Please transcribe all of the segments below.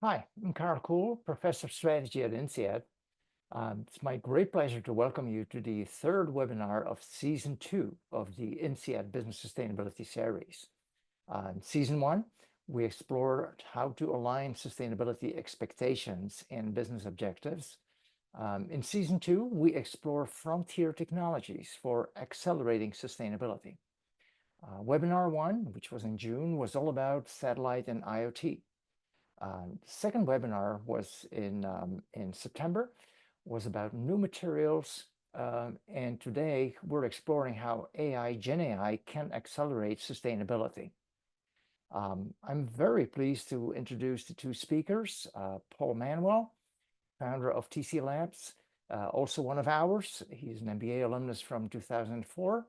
Hi, I'm Karel, Professor of Strategy at INSEAD. It's my great pleasure to welcome you to the third webinar of Season 2 of the INSEAD Business Sustainability Series. In Season 1, we explored how to align sustainability expectations and business objectives. In Season 2, we explore frontier technologies for accelerating sustainability. Webinar 1, which was in June, was all about satellite and IoT. Second webinar was in September, was about new materials, and today we're exploring how AI, GenAI can accelerate sustainability. I'm very pleased to introduce the two speakers, Paul Manwell, founder of TC Labs, also one of ours. He's an MBA alumnus from 2004.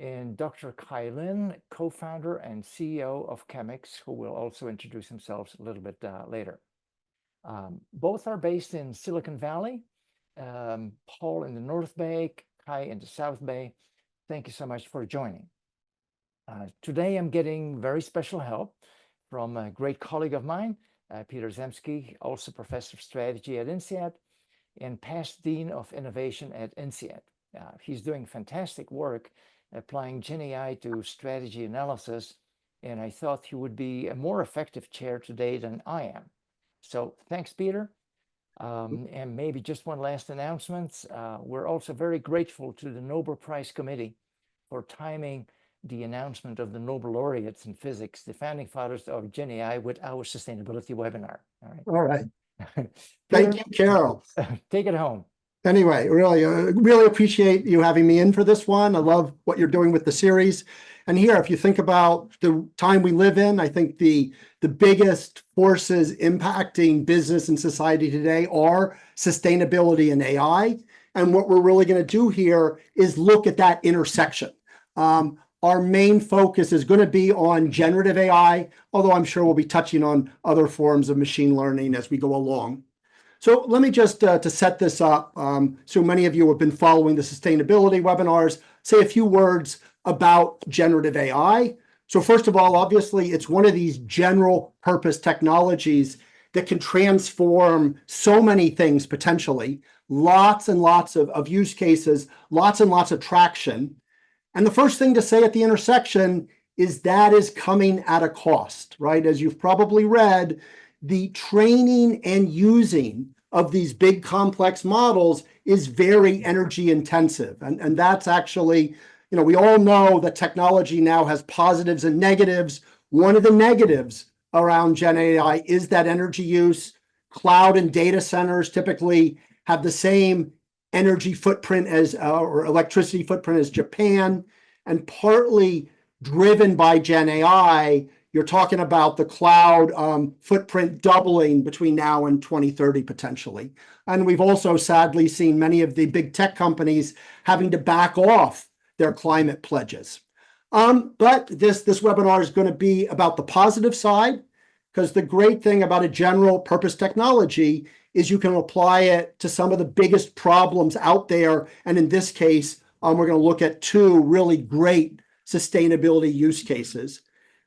And Dr. Kaixiang Lin, co-founder and CEO of Chemix, who will also introduce themselves a little bit later. Both are based in Silicon Valley, Paul in the North Bay, Kai in the South Bay. Thank you so much for joining. Today I'm getting very special help from a great colleague of mine, Peter Zemsky, also professor of strategy at INSEAD and past dean of innovation at INSEAD. He's doing fantastic work applying GenAI to strategy analysis, and I thought he would be a more effective chair today than I am. So thanks, Peter. And maybe just one last announcement. We're also very grateful to the Nobel Prize Committee for timing the announcement of the Nobel laureates in physics, the founding fathers of GenAI, with our sustainability webinar. All right. Peter, Thank you, Karel. Take it home. Anyway, really appreciate you having me in for this one. I love what you're doing with the series. And here, if you think about the time we live in, I think the biggest forces impacting business and society today are sustainability and AI. And what we're really going to do here is look at that intersection. Our main focus is going to be on generative AI, although I'm sure we'll be touching on other forms of machine learning as we go along. So let me just, to set this up, so many of you have been following the sustainability webinars, say a few words about generative AI. So first of all, obviously, it's one of these general purpose technologies that can transform so many things potentially, lots and lots of use cases, lots and lots of traction. And the first thing to say at the intersection is that is coming at a cost, right? As you've probably read, the training and using of these big complex models is very energy intensive. And that's actually, we all know that technology now has positives and negatives. One of the negatives around Gen AI is that energy use. Cloud and data centers typically have the same energy footprint as, or electricity footprint as Japan, and partly driven by Gen AI, you're talking about the cloud footprint doubling between now and 2030 potentially. And we've also sadly seen many of the big tech companies having to back off their climate pledges. But this webinar is going to be about the positive side, because the great thing about a general purpose technology is you can apply it to some of the biggest problems out there. And in this case, we're going to look at two really great sustainability use cases.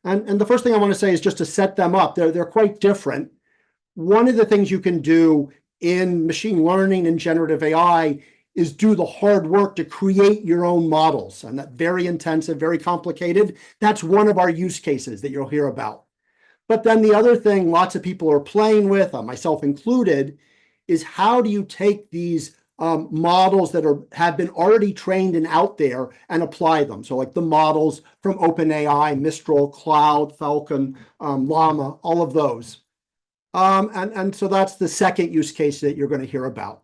And the first thing I want to say is just to set them up. They're quite different. One of the things you can do in machine learning and generative AI is do the hard work to create your own models. And that's very intensive, very complicated. That's one of our use cases that you'll hear about. But then the other thing lots of people are playing with, myself included, is how do you take these models that have been already trained and out there and apply them? So like the models from OpenAI, Mistral, Cloud, Falcon, Llama, all of those. And so that's the second use case that you're going to hear about.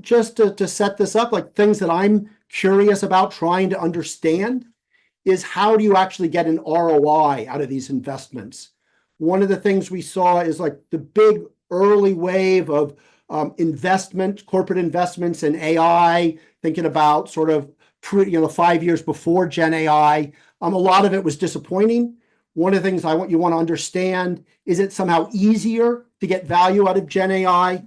Just to set this up, like things that I'm curious about trying to understand is how do you actually get an ROI out of these investments? One of the things we saw is like the big early wave of corporate investments in AI, thinking about sort of 5 years before Gen AI. A lot of it was disappointing. One of the things you want to understand is it somehow easier to get value out of Gen AI.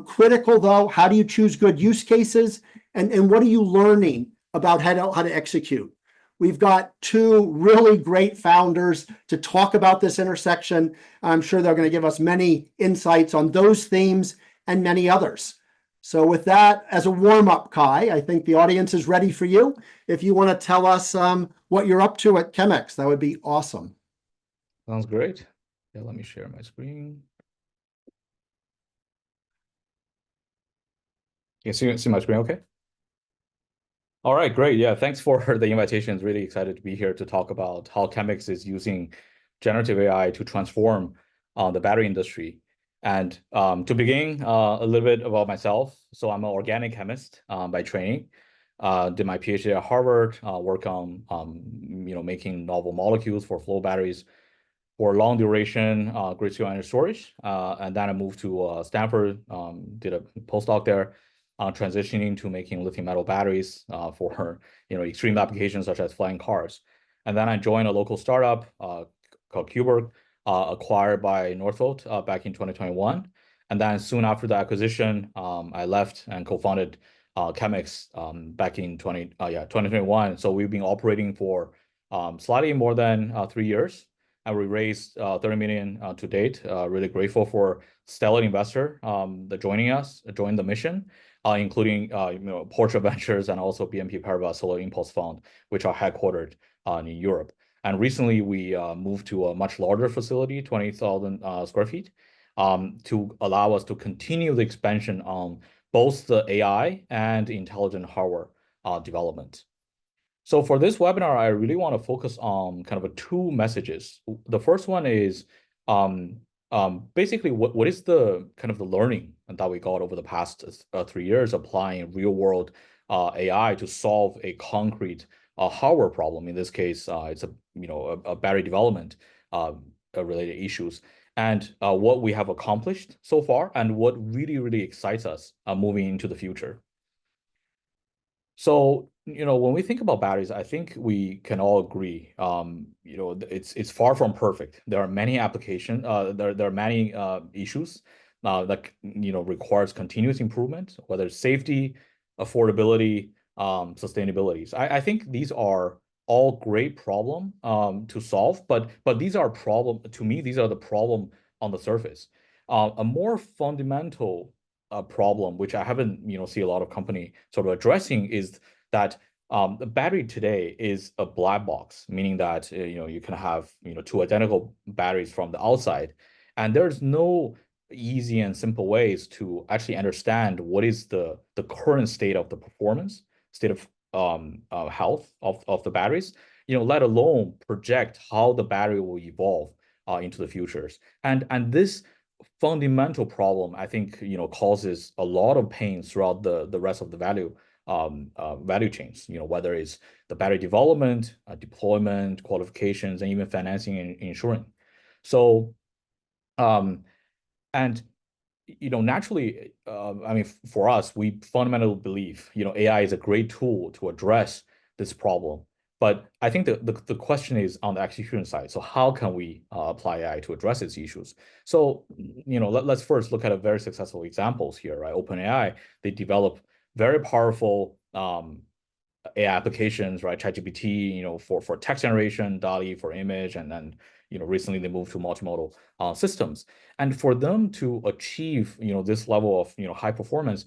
Critical though, how do you choose good use cases? And what are you learning about how to execute? We've got two really great founders to talk about this intersection. I'm sure they're going to give us many insights on those themes and many others. So with that, as a warm-up, Kai, I think the audience is ready for you. If you want to tell us what you're up to at Chemix, that would be awesome. Sounds great. Yeah, let me share my screen. You can see my screen okay? All right, great. Yeah, thanks for the invitation. It's really excited to be here to talk about how Chemix is using generative AI to transform the battery industry. And to begin, a little bit about myself. So I'm an organic chemist by training. Did my PhD at Harvard, work on making novel molecules for flow batteries for long duration grid-scale energy storage. And then I moved to Stanford, did a postdoc there, transitioning to making lithium metal batteries for extreme applications such as flying cars. And then I joined a local startup called Cuberg, acquired by Northvolt back in 2021. And then soon after the acquisition, I left and co-founded Chemix back in 2021. So we've been operating for slightly more than 3 years. And we raised 30 million to date. Really grateful for stellar investor that joined the mission, including Portrait Ventures and also BNP Paribas Solar Impulse Fund, which are headquartered in Europe. And recently we moved to a much larger facility, 20,000 square feet, to allow us to continue the expansion on both the AI and intelligent hardware development. So for this webinar, I really want to focus on kind of two messages. The first one is basically what is the kind of the learning that we got over the past 3 years applying real world AI to solve a concrete hardware problem. In this case, it's a battery development related issues, and what we have accomplished so far, and what really excites us moving into the future. So, when we think about batteries, I think we can all agree, it's far from perfect. There are many applications, there are many issues that requires continuous improvement, whether it's safety, affordability, sustainability. So I think these are all great problem to solve, but these are to me, these are the problem on the surface. A more fundamental problem, which I haven't see a lot of company sort of addressing, is that the battery today is a black box, meaning that you can have two identical batteries from the outside, and there's no easy and simple ways to actually understand what is the current state of the performance, state of health of the batteries, let alone project how the battery will evolve into the futures. And this fundamental problem, I think, causes a lot of pain throughout the rest of the value chains, whether it's the battery development, deployment, qualifications, and even financing and insuring. So, and naturally, I mean, for us, we fundamentally believe, AI is a great tool to address this problem. But I think the question is on the execution side. So how can we apply AI to address its issues? So, let's first look at a very successful examples here, right? OpenAI, they develop very powerful AI applications, right? ChatGPT, for text generation, DALL-E for image, and then recently they moved to multimodal systems. And for them to achieve this level of high performance,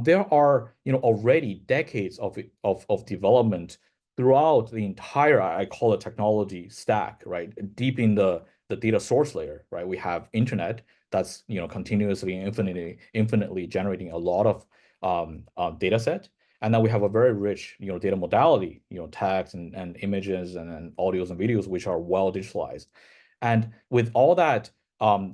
there are already decades of development throughout the entire, I call it, technology stack, right? Deep in the data source layer, right? We have internet that's continuously infinitely generating a lot of data set. And then we have a very rich, data modality, text and images and audios and videos, which are well digitalized. And with all that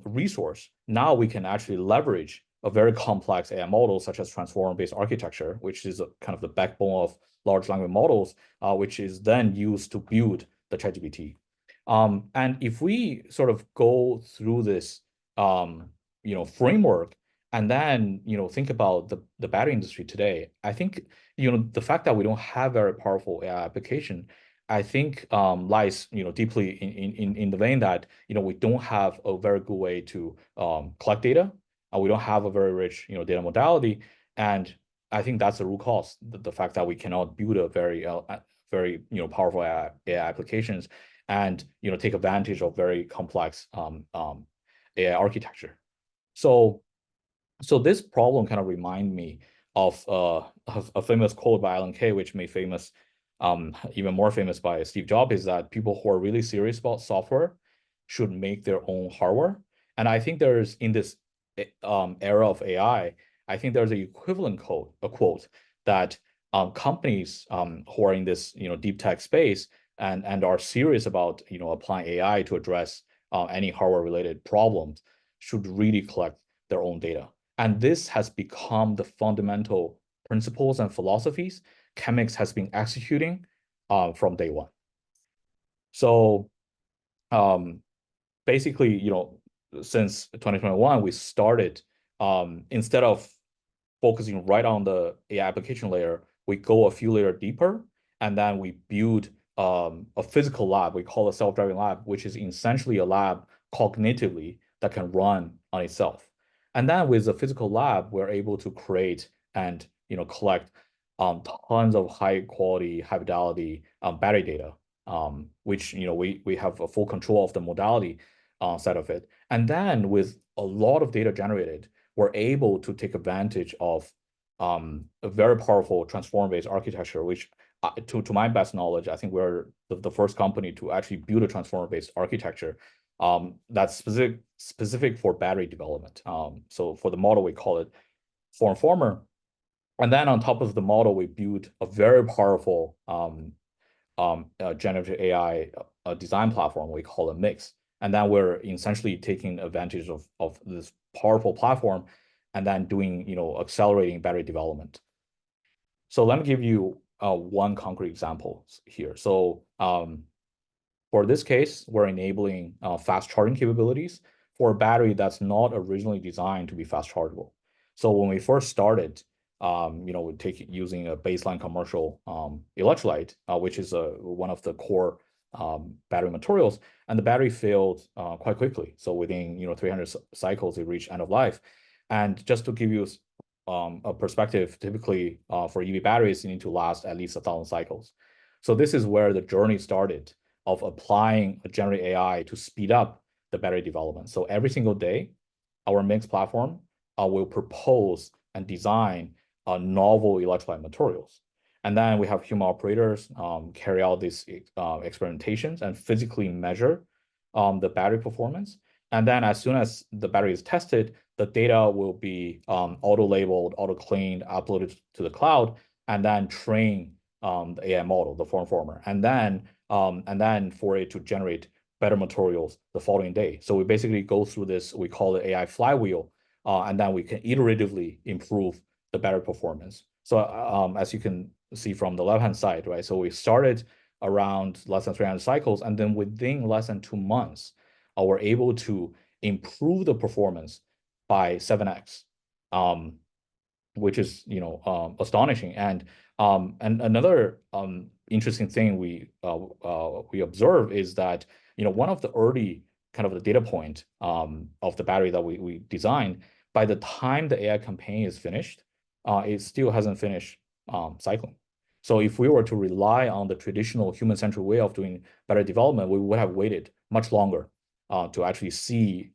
resource, now we can actually leverage a very complex AI model, such as transformer-based architecture, which is kind of the backbone of large language models, which is then used to build the ChatGPT. And if we sort of go through this, framework, and then think about the battery industry today, I think the fact that we don't have very powerful AI application, I think lies deeply in the vein that we don't have a very good way to collect data, and we don't have a very rich data modality, and I think that's the root cause, the fact that we cannot build a very very powerful AI applications, and take advantage of very complex AI architecture. So this problem kind of remind me of a famous quote by Alan Kay, which made famous, even more famous by Steve Jobs, is that people who are really serious about software should make their own hardware. And I think there's, in this era of AI, I think there's an equivalent quote that companies who are in this deep tech space and are serious about applying AI to address any hardware related problems should really collect their own data. And this has become the fundamental principles and philosophies Chemix has been executing from day one. So basically, since 2021, we started, instead of focusing right on the AI application layer, we go a few layers deeper, and then we build a physical lab. We call it a self-driving lab, which is essentially a lab cognitively that can run on itself. And then with the physical lab, we're able to create and collect tons of high quality, high fidelity battery data, which we have a full control of the modality side of it. And then with a lot of data generated, we're able to take advantage of a very powerful transformer-based architecture, which to my best knowledge, I think we're the first company to actually build a transformer-based architecture that's specific for battery development. So for the model, we call it Form-Former. And then on top of the model, we build a very powerful generative AI design platform. We call it Mix. And then we're essentially taking advantage of this powerful platform and then doing, accelerating battery development. So let me give you one concrete example here. So for this case, we're enabling fast charging capabilities for a battery that's not originally designed to be fast chargeable. So when we first started, we using a baseline commercial electrolyte, which is one of the core battery materials, and the battery failed quite quickly. So within 300 cycles, it reached end of life. And just to give you a perspective, typically for EV batteries, you need to last at least 1,000 cycles. So this is where the journey started of applying a generative AI to speed up the battery development. So every single day, our Mix platform will propose and design novel electrolyte materials. And then we have human operators carry out these experimentations and physically measure the battery performance. And then as soon as the battery is tested, the data will be auto-labeled, auto-cleaned, uploaded to the cloud, and then train the AI model, the Form-Former. And then for it to generate better materials the following day. So we basically go through this, we call it AI flywheel, and then we can iteratively improve the battery performance. So as you can see from the left-hand side, right? So we started around less than 300 cycles, and then within less than 2 months, we're able to improve the performance by 7x, which is astonishing. And another interesting thing we observe is that one of the early kind of the data point of the battery that we designed, by the time the AI campaign is finished, it still hasn't finished cycling. So if we were to rely on the traditional human-centric way of doing battery development, we would have waited much longer to actually see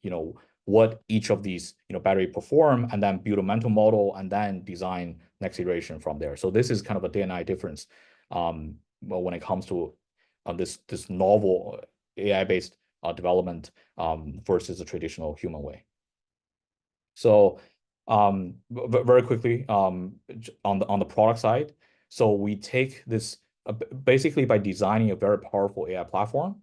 what each of these battery perform, and then build a mental model, and then design next iteration from there. So this is kind of a day and night difference when it comes to this novel AI-based development versus the traditional human way. So very quickly on the product side, so we take this basically by designing a very powerful AI platform,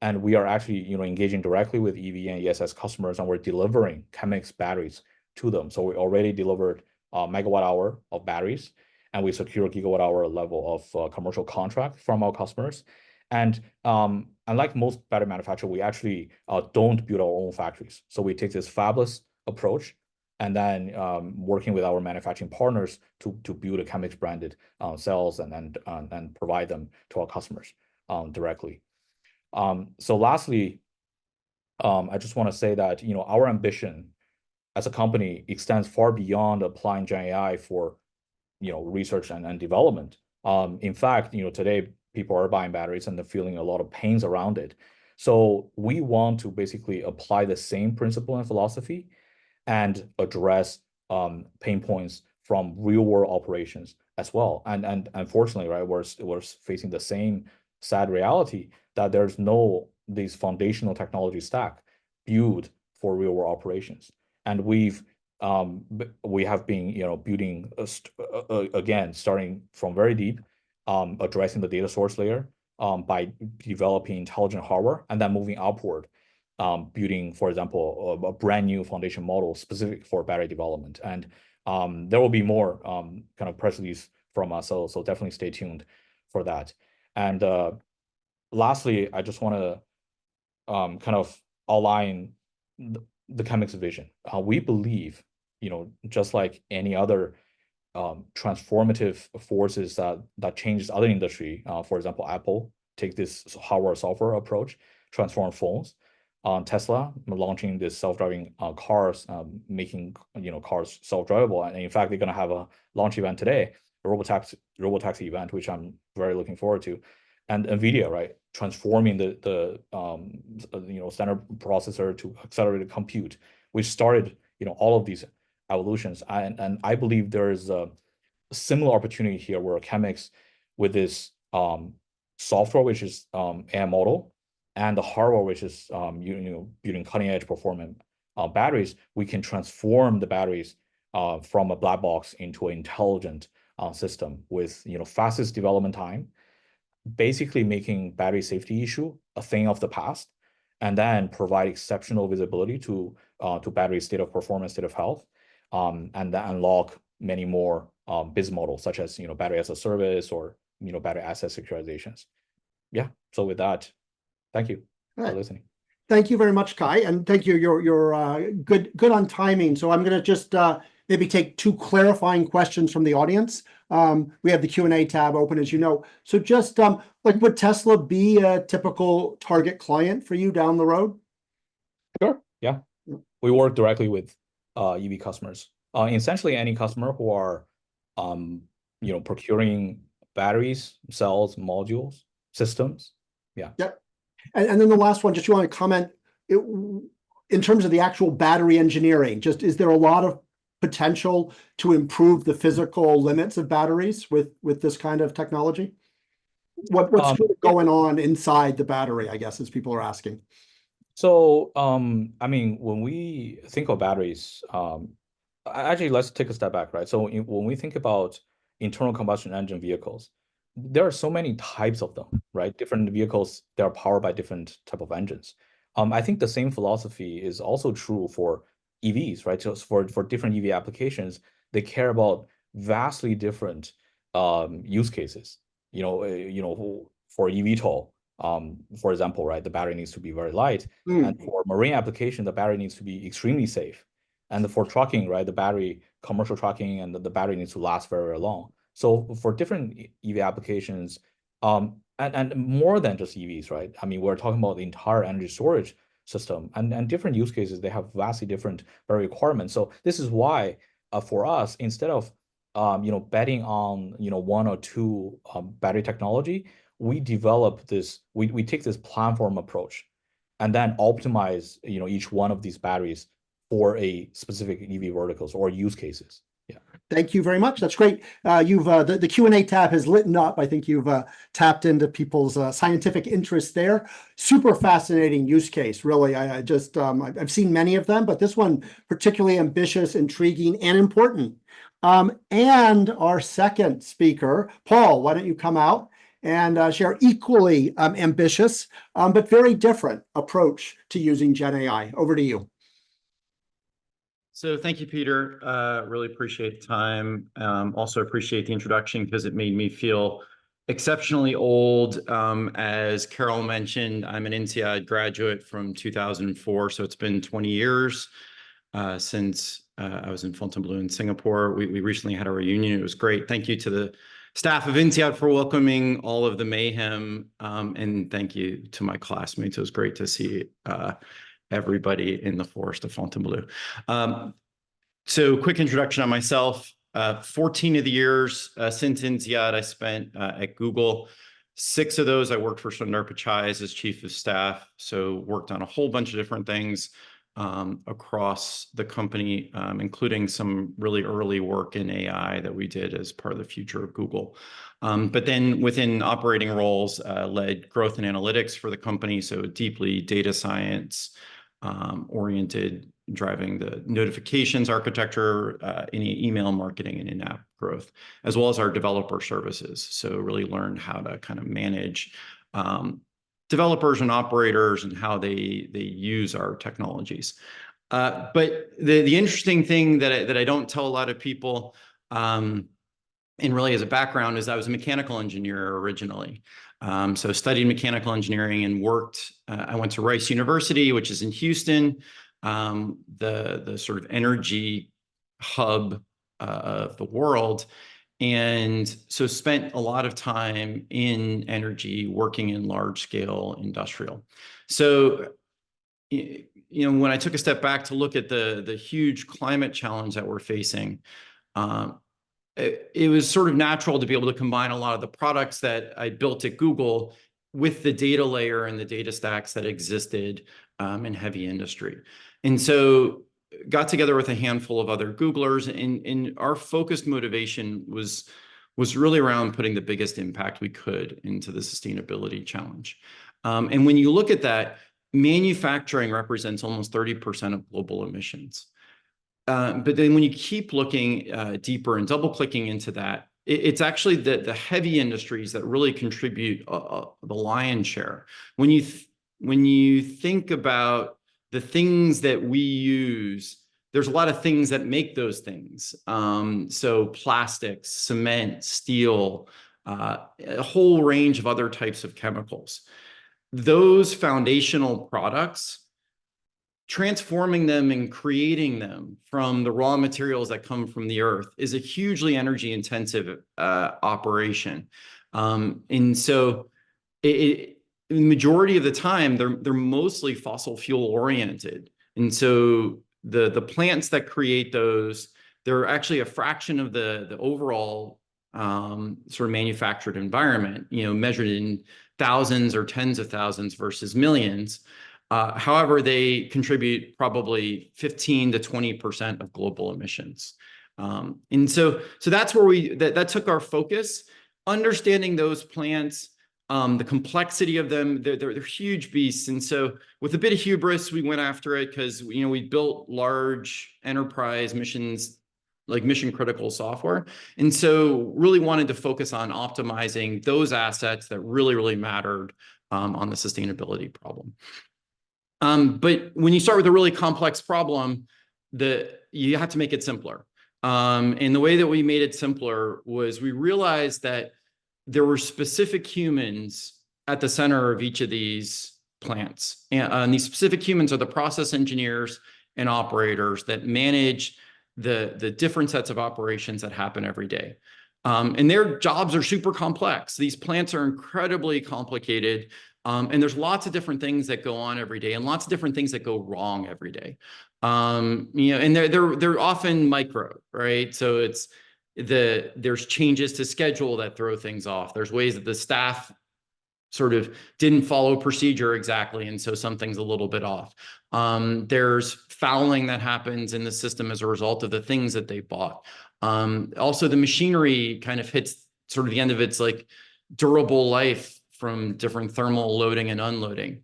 and we are actually engaging directly with EV and ESS customers, and we're delivering Chemix batteries to them. So we already delivered megawatt hour of batteries, and we secure gigawatt hour level of commercial contract from our customers. And unlike most battery manufacturers, we actually don't build our own factories. So we take this fabless approach, and then working with our manufacturing partners to build a Chemix branded cells and provide them to our customers directly. So lastly, I just want to say that our ambition as a company extends far beyond applying GenAI for research and development. In fact, today people are buying batteries and they're feeling a lot of pains around it. So we want to basically apply the same principle and philosophy and address pain points from real world operations as well. And unfortunately, right, we're facing the same sad reality that there's no these foundational technology stack built for real world operations. And we have been building again, starting from very deep, addressing the data source layer by developing intelligent hardware and then moving upward, building, for example, a brand new foundation model specific for battery development. And there will be more kind of press release from us, so definitely stay tuned for that. And lastly, I just want to kind of outline the Chemix vision. We believe, just like any other transformative forces that changes other industry. For example, Apple take this hardware software approach, transform phones. Tesla launching this self-driving cars, making cars self-drivable, and in fact they're going to have a launch event today, a robotaxi event, which I'm very looking forward to. And NVIDIA, right, transforming the standard processor to accelerated compute, which started all of these evolutions. And I believe there is a similar opportunity here where Chemix, with this software, which is AI model, and the hardware, which is building cutting edge performance batteries, we can transform the batteries from a black box into an intelligent system with fastest development time, basically making battery safety issue a thing of the past, and then provide exceptional visibility to battery state of performance, state of health, and then unlock many more business models such as battery as a service or battery asset securitizations. Yeah. So with that, thank you for listening. Thank you very much, Kai, and thank you. You're good on timing. So I'm going to just maybe take two clarifying questions from the audience. We have the Q&A tab open, as you know. So just would Tesla be a typical target client for you down the road? Sure. Yeah. We work directly with EV customers. Essentially any customer who are procuring batteries, cells, modules, systems. Yeah. Yep. And then the last one, just you want to comment in terms of the actual battery engineering, just is there a lot of potential to improve the physical limits of batteries with this kind of technology? What's going on inside the battery, I guess, as people are asking? So, I mean, when we think of batteries, actually, let's take a step back, right? So when we think about internal combustion engine vehicles, there are so many types of them, right? Different vehicles that are powered by different type of engines. I think the same philosophy is also true for EVs, right? So for different EV applications, they care about vastly different use cases. For eVTOL, for example, right, the battery needs to be very light, and for marine application, the battery needs to be extremely safe. And for trucking, right, commercial trucking, and the battery needs to last very, very long. So for different EV applications, and more than just EVs, right? I mean, we're talking about the entire energy storage system, and different use cases, they have vastly different requirements. So this is why for us, instead of betting on one or two battery technology, we develop this. We take this platform approach, and then optimize each one of these batteries for a specific EV verticals or use cases. Yeah. Thank you very much. That's great. You've the Q&A tab has lit up. I think you've tapped into people's scientific interest there. Super fascinating use case, really. I've seen many of them, but this one particularly ambitious, intriguing, and important. And our second speaker, Paul, why don't you come out and share equally ambitious, but very different approach to using GenAI. Over to you. So thank you, Peter. Really appreciate the time. Also appreciate the introduction because it made me feel exceptionally old. As Karel mentioned, I'm an INSEAD graduate from 2004, so it's been 20 years since I was in Fontainebleau in Singapore. We recently had a reunion. It was great. Thank you to the staff of INSEAD for welcoming all of the mayhem, and thank you to my classmates. It was great to see everybody in the forest of Fontainebleau. So quick introduction on myself. 14 of the years since INSEAD I spent at Google. 6 of those, I worked for Sundar Pichai as chief of staff. So worked on a whole bunch of different things across the company, including some really early work in AI that we did as part of the future of Google. But then within operating roles, led growth and analytics for the company. So deeply data science oriented, driving the notifications architecture, any email marketing and in-app growth, as well as our developer services. So really learned how to kind of manage developers and operators and how they use our technologies. But the interesting thing that I don't tell a lot of people, and really as a background, is I was a mechanical engineer originally. So studied mechanical engineering and worked, I went to Rice University, which is in Houston, the sort of energy hub of the world. And so spent a lot of time in energy, working in large scale industrial. So, when I took a step back to look at the huge climate challenge that we're facing, it was sort of natural to be able to combine a lot of the products that I built at Google with the data layer and the data stacks that existed in heavy industry. And so got together with a handful of other Googlers, and our focused motivation was really around putting the biggest impact we could into the sustainability challenge. And when you look at that, manufacturing represents almost 30% of global emissions. But then when you keep looking deeper and double clicking into that, it's actually the heavy industries that really contribute the lion's share. When you think about the things that we use, there's a lot of things that make those things. So plastics, cement, steel, a whole range of other types of chemicals. Those foundational products, transforming them and creating them from the raw materials that come from the earth is a hugely energy intensive operation. And so the majority of the time, they're mostly fossil fuel oriented. And so the plants that create those, they're actually a fraction of the overall sort of manufactured environment, measured in thousands or tens of thousands versus millions. However, they contribute probably 15 to 20% of global emissions. And so that's where that took our focus, understanding those plants, the complexity of them. They're huge beasts. And so with a bit of hubris, we went after it because, we built large enterprise missions, like mission critical software. And so really wanted to focus on optimizing those assets that really, really mattered on the sustainability problem. But when you start with a really complex problem, you have to make it simpler. And the way that we made it simpler was we realized that there were specific humans at the center of each of these plants. And these specific humans are the process engineers and operators that manage the different sets of operations that happen every day. And their jobs are super complex. These plants are incredibly complicated. And there's lots of different things that go on every day and lots of different things that go wrong every day. And they're often micro, right? So there's changes to schedule that throw things off. There's ways that the staff sort of didn't follow procedure exactly, and so something's a little bit off. There's fouling that happens in the system as a result of the things that they bought. Also, the machinery kind of hits sort of the end of its like durable life from different thermal loading and unloading.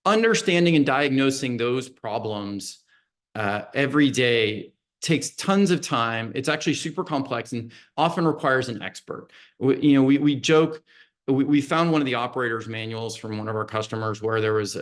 Understanding and diagnosing those problems every day takes tons of time. It's actually super complex and often requires an expert. We joke, we found one of the operators manuals from one of our customers where there was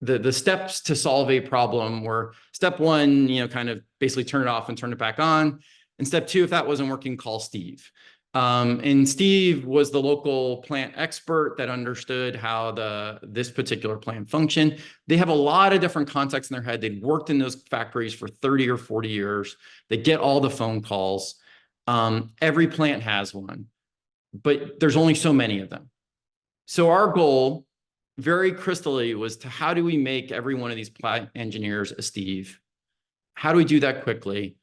the steps to solve a problem were step one, kind of basically turn it off and turn it back on. And step two, if that wasn't working, call Steve. And Steve was the local plant expert that understood how this particular plant functioned. They have a lot of different contexts in their head. They'd worked in those factories for 30 or 40 years. They get all the phone calls. Every plant has one, but there's only so many of them. So our goal, very crystally, was to how do we make every one of these plant engineers a Steve? How do we do that quickly?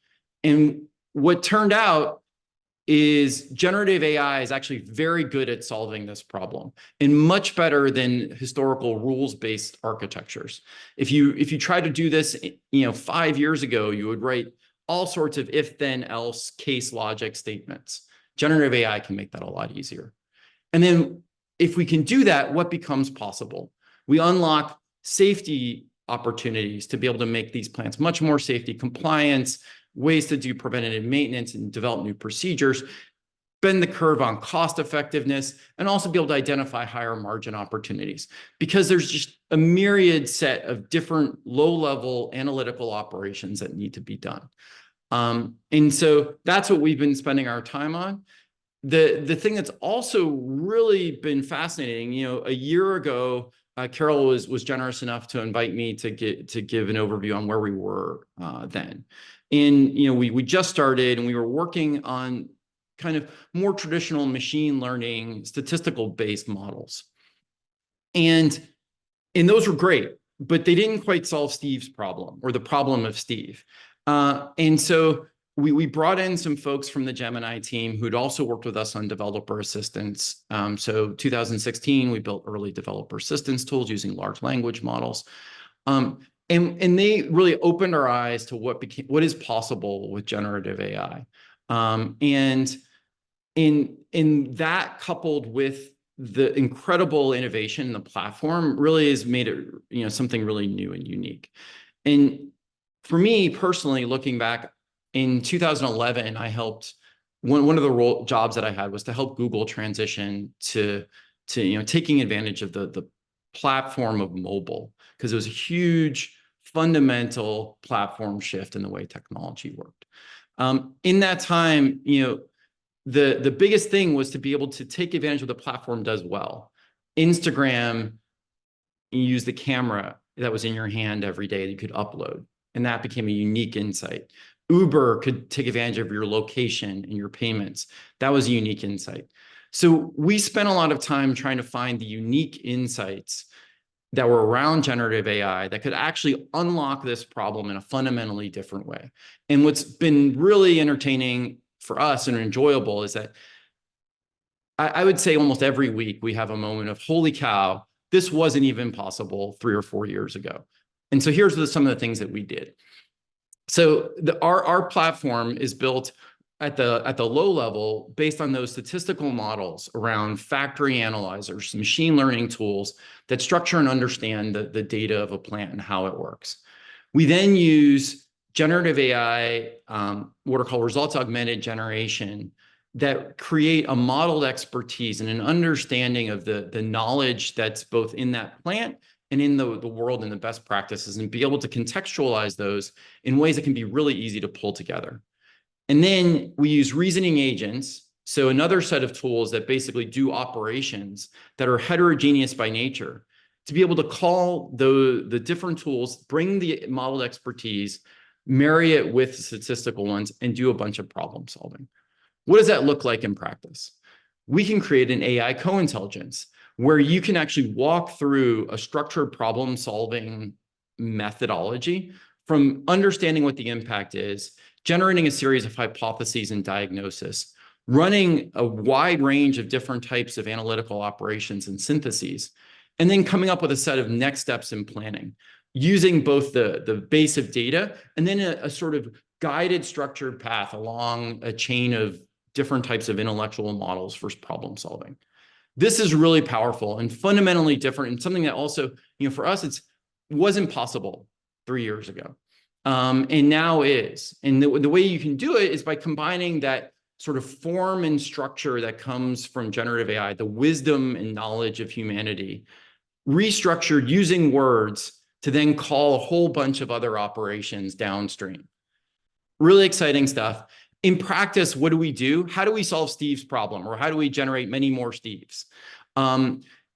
And what turned out is generative AI is actually very good at solving this problem, and much better than historical rules-based architectures. If you try to do this, 5 years ago, you would write all sorts of if then else case logic statements. Generative AI can make that a lot easier. And then if we can do that, what becomes possible? We unlock safety opportunities to be able to make these plants much more safety compliant, ways to do preventative maintenance and develop new procedures, bend the curve on cost effectiveness, and also be able to identify higher margin opportunities, because there's just a myriad set of different low-level analytical operations that need to be done. And so that's what we've been spending our time on. The thing that's also really been fascinating, a year ago, Karel was generous enough to invite me to give an overview on where we were then. And we just started, and we were working on kind of more traditional machine learning, statistical based models. And those were great, but they didn't quite solve Steve's problem, or the problem of Steve. And so we brought in some folks from the Gemini team who'd also worked with us on developer assistance. So 2016, we built early developer assistance tools using large language models. And they really opened our eyes to what is possible with generative AI. And in that, coupled with the incredible innovation in the platform, really has made it something really new and unique. And for me personally, looking back, in 2011, I helped, one of the jobs that I had was to help Google transition to taking advantage of the platform of mobile, because it was a huge fundamental platform shift in the way technology worked. In that time, the biggest thing was to be able to take advantage of what the platform does well. Instagram, you use the camera that was in your hand every day that you could upload, and that became a unique insight. Uber could take advantage of your location and your payments. That was a unique insight. So we spent a lot of time trying to find the unique insights that were around generative AI that could actually unlock this problem in a fundamentally different way. And what's been really entertaining for us and enjoyable is that I would say almost every week we have a moment of, holy cow, this wasn't even possible 3 or 4 years ago. And so here's some of the things that we did. So our platform is built at the low level based on those statistical models around factory analyzers, machine learning tools that structure and understand the data of a plant and how it works. We then use generative AI, what are called results augmented generation, that create a modeled expertise and an understanding of the knowledge that's both in that plant and in the world and the best practices, and be able to contextualize those in ways that can be really easy to pull together. And then we use reasoning agents, so another set of tools that basically do operations that are heterogeneous by nature, to be able to call the different tools, bring the modeled expertise, marry it with statistical ones, and do a bunch of problem solving. What does that look like in practice? We can create an AI co-intelligence where you can actually walk through a structured problem solving methodology from understanding what the impact is, generating a series of hypotheses and diagnosis, running a wide range of different types of analytical operations and syntheses, and then coming up with a set of next steps in planning, using both the base of data and then a sort of guided structured path along a chain of different types of intellectual models for problem solving. This is really powerful and fundamentally different, and something that also, for us, it wasn't possible 3 years ago, and now is. And the way you can do it is by combining that sort of form and structure that comes from generative AI, the wisdom and knowledge of humanity, restructured using words to then call a whole bunch of other operations downstream. Really exciting stuff. In practice, what do we do? How do we solve Steve's problem, or how do we generate many more Steves?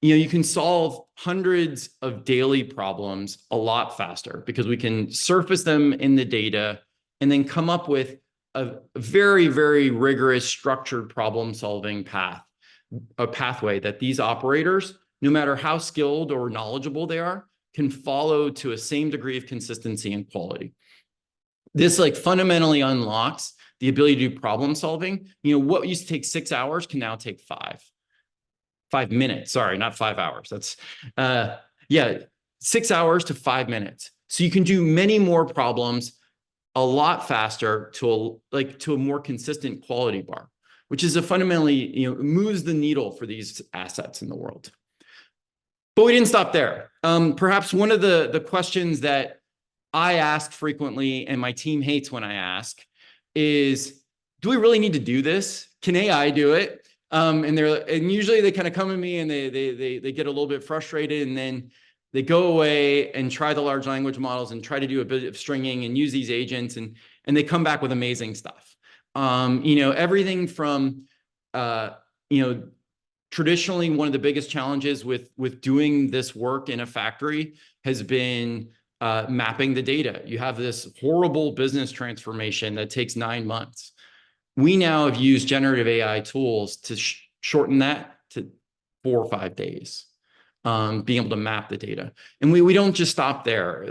You can solve hundreds of daily problems a lot faster because we can surface them in the data and then come up with a very, very rigorous structured problem solving pathway that these operators, no matter how skilled or knowledgeable they are, can follow to a same degree of consistency and quality. This fundamentally unlocks the ability to do problem solving. What used to take 6 hours can now take 5 minutes. Sorry, not 5 hours. That's 6 hours to 5 minutes. So you can do many more problems a lot faster to a more consistent quality bar, which is a fundamentally, moves the needle for these assets in the world. But we didn't stop there. Perhaps one of the questions that I ask frequently, and my team hates when I ask, is, do we really need to do this? Can AI do it? And usually they kind of come at me and they get a little bit frustrated, and then they go away and try the large language models and try to do a bit of stringing and use these agents, and they come back with amazing stuff. Everything from traditionally, one of the biggest challenges with doing this work in a factory has been mapping the data. You have this horrible business transformation that takes 9 months. We now have used generative AI tools to shorten that to 4 or 5 days, being able to map the data. And we don't just stop there.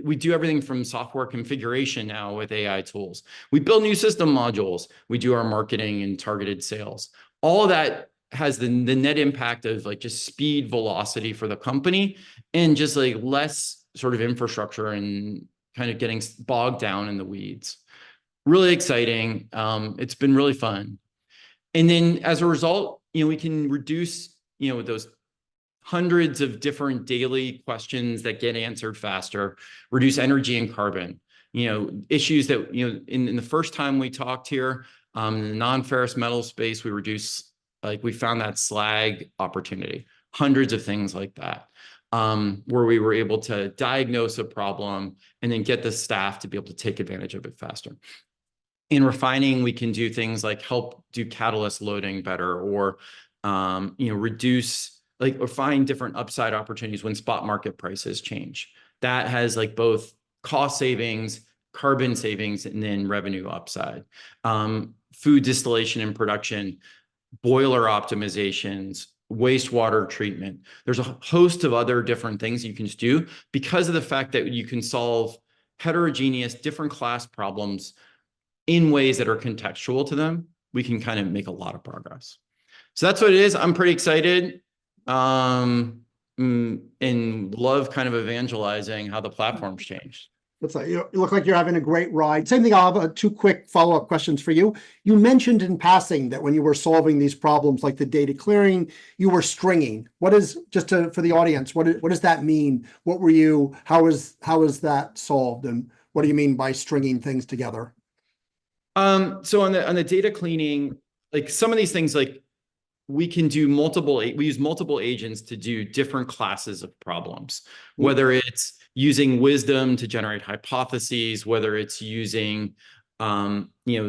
We do everything from software configuration now with AI tools. We build new system modules. We do our marketing and targeted sales. All of that has the net impact of just speed, velocity for the company, and just less sort of infrastructure and kind of getting bogged down in the weeds. Really exciting. It's been really fun. And then as a result, we can reduce, those hundreds of different daily questions that get answered faster, reduce energy and carbon, issues that, in the first time we talked here, in the non-ferrous metal space, we found that slag opportunity, hundreds of things like that, where we were able to diagnose a problem and then get the staff to be able to take advantage of it faster. In refining, we can do things like help do catalyst loading better, or reduce or find different upside opportunities when spot market prices change. That has both cost savings, carbon savings, and then revenue upside. Food distillation and production, boiler optimizations, wastewater treatment. There's a host of other different things you can do because of the fact that you can solve heterogeneous, different class problems in ways that are contextual to them. We can kind of make a lot of progress. So that's what it is. I'm pretty excited, and love kind of evangelizing how the platform's changed. You look like you're having a great ride. Same thing, I'll have 2 quick follow-up questions for you. You mentioned in passing that when you were solving these problems, like the data clearing, you were stringing. What is, for the audience, what does that mean? How is that solved? And what do you mean by stringing things together? So on the data cleaning, some of these things, we can do we use multiple agents to do different classes of problems, whether it's using wisdom to generate hypotheses, whether it's using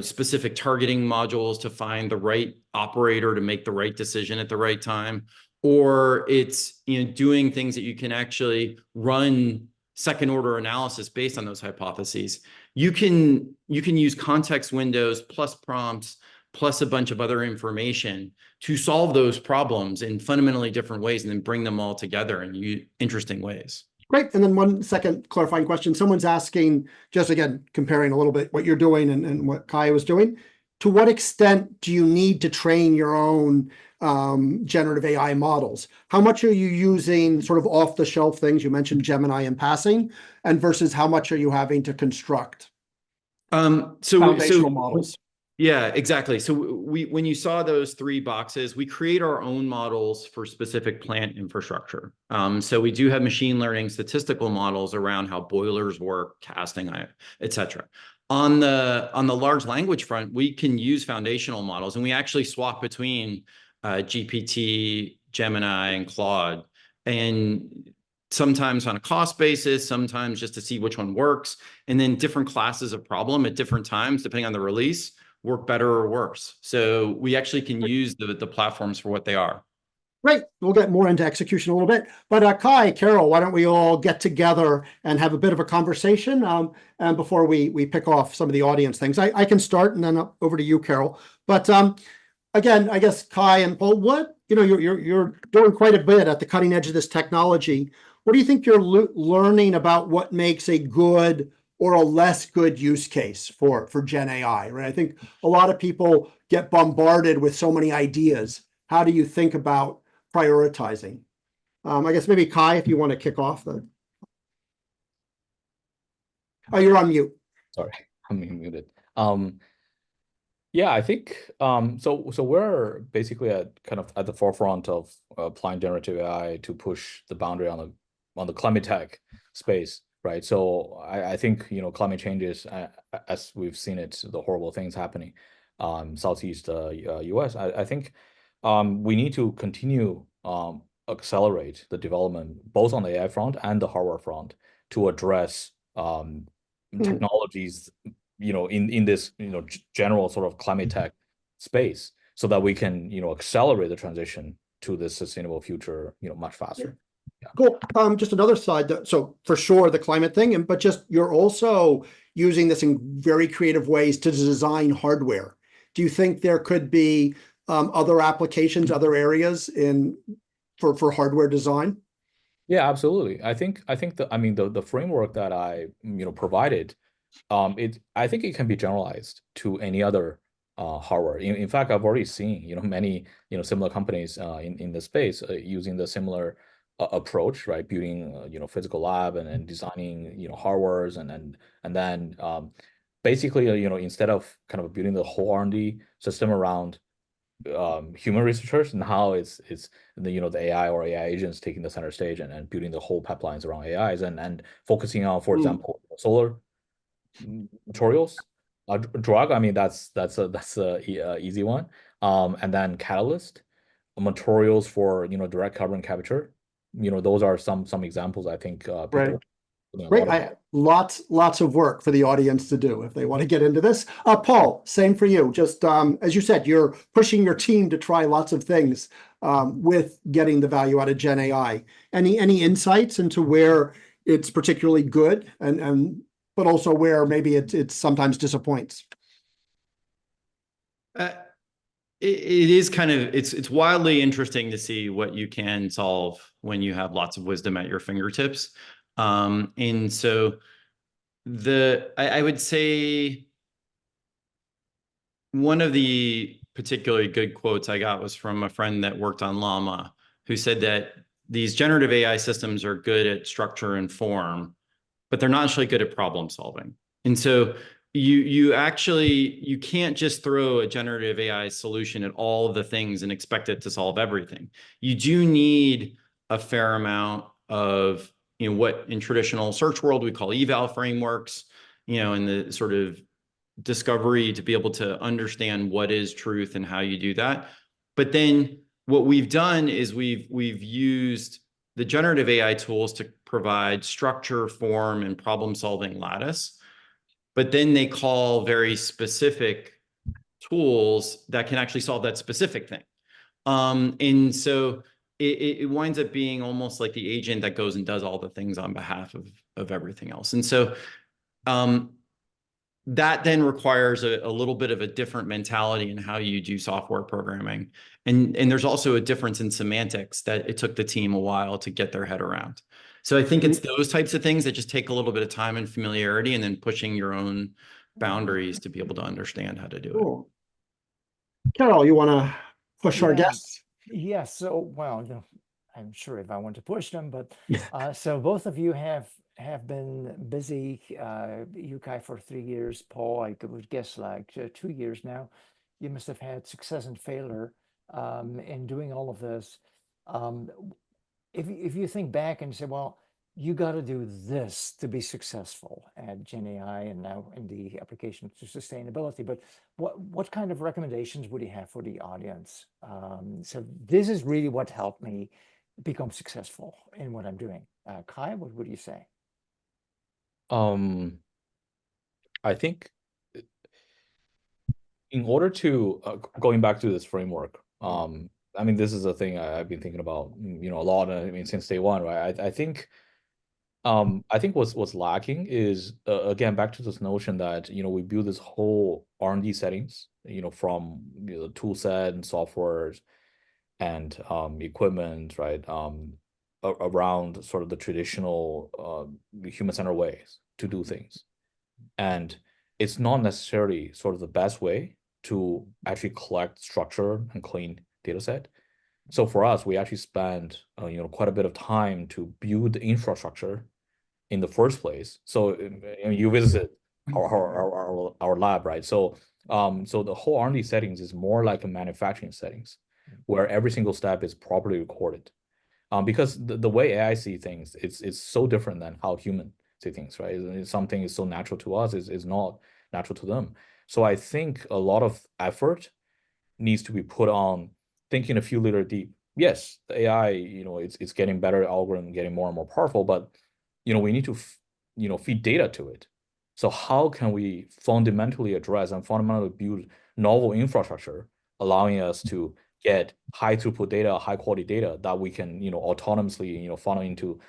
specific targeting modules to find the right operator to make the right decision at the right time, or it's doing things that you can actually run second order analysis based on those hypotheses. You can use context windows plus prompts plus a bunch of other information to solve those problems in fundamentally different ways, and then bring them all together in interesting ways. Great. And then 1 second clarifying question. Someone's asking, just again, comparing a little bit what you're doing and what Kai was doing. To what extent do you need to train your own generative AI models? How much are you using sort of off-the-shelf things? You mentioned Gemini in passing, and versus how much are you having to construct foundational models? Yeah, exactly. So when you saw those 3 boxes, we create our own models for specific plant infrastructure. So we do have machine learning statistical models around how boilers work, casting, etc. On the large language front, we can use foundational models, and we actually swap between GPT, Gemini, and Claude, and sometimes on a cost basis, sometimes just to see which one works, and then different classes of problem at different times, depending on the release, work better or worse. So we actually can use the platforms for what they are. Great. We'll get more into execution a little bit. But Kai, Karel, why don't we all get together and have a bit of a conversation and before we pick off some of the audience things. I can start, and then over to you, Karel. But again, I guess Kai and Paul, you're doing quite a bit at the cutting edge of this technology. What do you think you're learning about what makes a good or a less good use case for Gen AI, right? I think a lot of people get bombarded with so many ideas. How do you think about prioritizing? I guess maybe Kai, if you want to kick off. Oh, you're on mute. Sorry, I'm muted. Yeah, I think so we're basically at kind of at the forefront of applying generative AI to push the boundary on the climate tech space, right? So I think climate change is, as we've seen it, the horrible things happening Southeast US. I think we need to continue accelerate the development both on the AI front and the hardware front to address technologies in this general sort of climate tech space, so that we can accelerate the transition to this sustainable future much faster. Yeah. Cool. Just another side. So for sure the climate thing, but just you're also using this in very creative ways to design hardware. Do you think there could be other applications, other areas for hardware design? Yeah, absolutely. I think the framework that I provided, I think it can be generalized to any other hardware. In fact, I've already seen many similar companies in the space using the similar approach, right? Building physical lab and designing hardwares and then basically instead of kind of building the whole R&D system around human researchers, now it's the AI or AI agents taking the center stage and building the whole pipelines around AIs and focusing on, for example, solar materials, drug. I mean, that's a easy one. And then catalyst materials for direct carbon capture. Those are some examples. I think people. Right. Great. Lots of work for the audience to do if they want to get into this. Paul, same for you. Just as you said, you're pushing your team to try lots of things with getting the value out of Gen AI. Any insights into where it's particularly good and but also where maybe it sometimes disappoints? It is kind of it's wildly interesting to see what you can solve when you have lots of wisdom at your fingertips. And so I would say one of the particularly good quotes I got was from a friend that worked on Llama, who said that these generative AI systems are good at structure and form, but they're not actually good at problem solving. And so you can't just throw a generative AI solution at all of the things and expect it to solve everything. You do need a fair amount of what in traditional search world we call eval frameworks, in the sort of discovery to be able to understand what is truth and how you do that. But then what we've done is we've used the generative AI tools to provide structure, form, and problem-solving lattice. But then they call very specific tools that can actually solve that specific thing. And so it winds up being almost like the agent that goes and does all the things on behalf of everything else. And so that then requires a little bit of a different mentality in how you do software programming. And there's also a difference in semantics that it took the team a while to get their head around. So I think it's those types of things that just take a little bit of time and familiarity and then pushing your own boundaries to be able to understand how to do it. Karel, you want to push our guests? Yeah, so, well, I'm sure if I want to push them, but so both of you have been busy, you Kai for 3 years, Paul, I would guess like 2 years now. You must have had success and failure in doing all of this. If you think back and say, well, you got to do this to be successful at Gen AI and now in the application to sustainability, but what kind of recommendations would you have for the audience? So this is really what helped me become successful in what I'm doing. Kai, what would you say? I think in order to going back to this framework, I mean, this is a thing I've been thinking about, a lot. I mean, since day one, right? I think what's lacking is again back to this notion that we build this whole R&D settings, from the tool set and softwares and equipment, right? Around sort of the traditional human-centered ways to do things. And it's not necessarily sort of the best way to actually collect structured and clean data set. So for us, we actually spend quite a bit of time to build the infrastructure in the first place. So you visit our lab, right? So so the whole R&D settings is more like a manufacturing settings where every single step is properly recorded. Because the way AI see things, it's so different than how human see things, right? Something is so natural to us is not natural to them. So I think a lot of effort needs to be put on thinking a few layer deep. Yes, the AI, it's getting better algorithm, getting more and more powerful, but we need to feed data to it. So how can we fundamentally address and fundamentally build novel infrastructure, allowing us to get high throughput data, high quality data that we can autonomously funnel into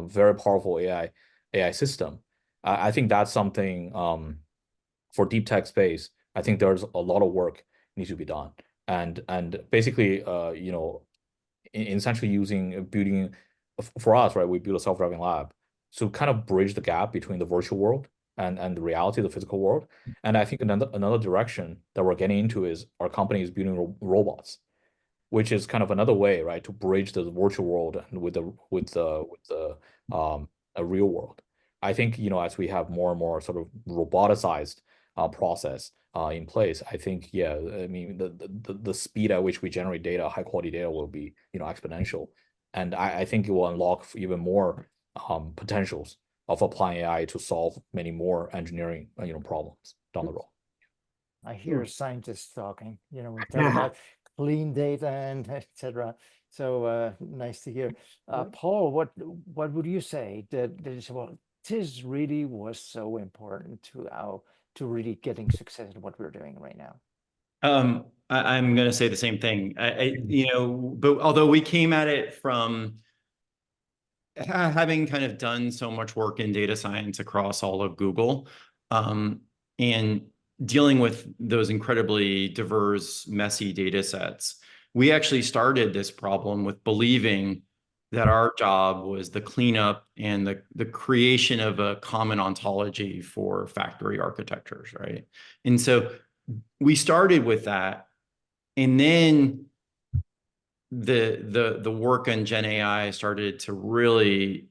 very powerful AI system. I think that's something for deep tech space. I think there's a lot of work needs to be done, and basically essentially building for us, right? We build a self-driving lab to kind of bridge the gap between the virtual world and the reality of the physical world. And I think another direction that we're getting into is our company is building robots, which is kind of another way, right, to bridge the virtual world and with the a real world. I think as we have more and more sort of roboticized process in place, I think I mean the speed at which we generate data, high quality data, will be exponential, and I think it will unlock even more potentials of applying AI to solve many more engineering problems down the road. I hear scientists talking, we talk Yeah. about clean data and etc. So nice to hear. Paul, what would you say that this really was so important to really getting success at what we're doing right now? I'm going to say the same thing. But although we came at it from having kind of done so much work in data science across all of Google, and dealing with those incredibly diverse, messy data sets, we actually started this problem with believing that our job was the cleanup and the creation of a common ontology for factory architectures, right? And so we started with that, and then the work on GenAI started to really